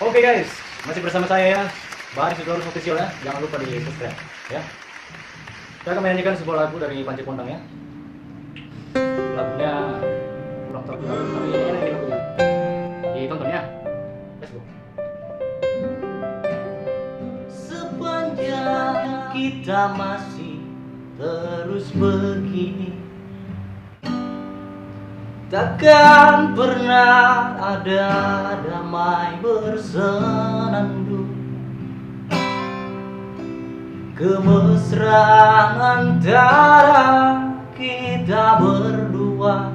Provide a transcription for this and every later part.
Oke guys, masih bersama saya ya, Baris Sitorus Official ya. Jangan lupa di subscribe ya. Saya akan menyanyikan sebuah lagu dari Panji Kondang ya. Lagunya kurang terkenal, tapi enak ini lagunya. Ditonton ya. Let's go. Sepanjang kita masih terus begini, takkan pernah ada damai bersenandung. Kemesraan antara kita berdua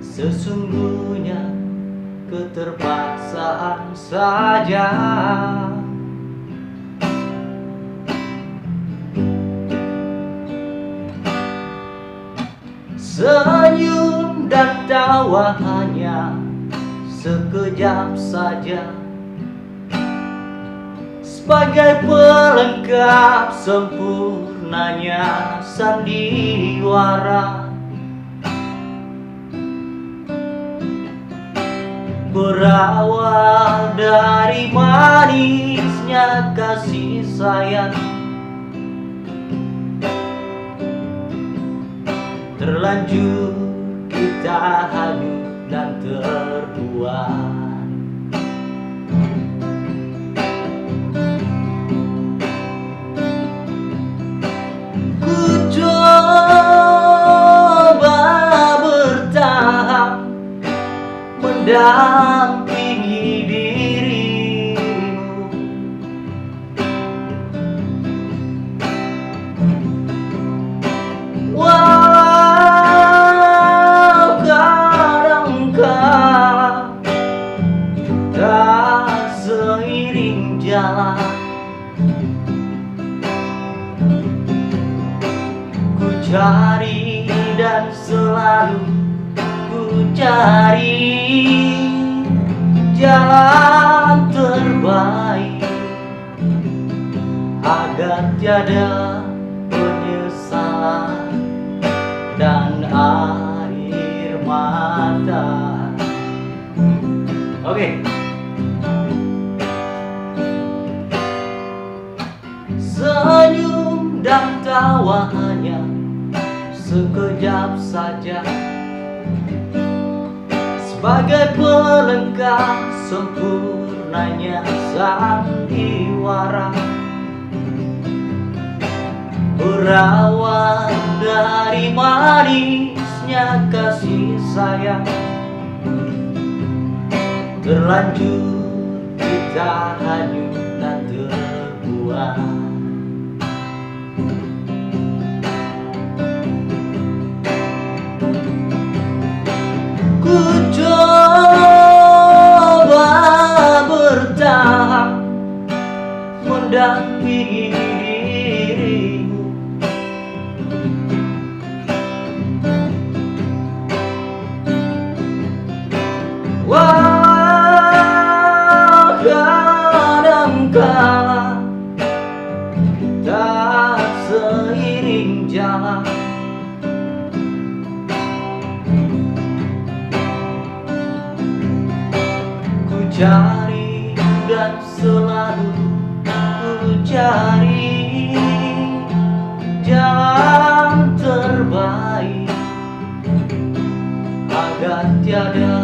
sesungguhnya keterpaksaan saja. Senyum dan tawa hanya sekejap saja, sebagai pelengkap sempurnanya sandiwara. Berawal dari manisnya kasih sayang, terlanjur kita hanyut dan terbuai. Ku coba bertahan mendampingi dirimu, walau kadangkala tak seiring jalan. Ku cari dan selalu ku cari jalan terbaik agar tiada penyesalan dan air mata. Oke. Senyum dan tawa hanya sekejap saja, sebagai pelengkap sempurnanya sandiwara. Berawal dari manisnya kasih sayang, terlanjur kita hanyut dan terbuai. Ku coba bertahan mendampingi dirimu, walau kadangkala tak seiring jalan. Cari dan selalu ku cari jalan terbaik agar tiada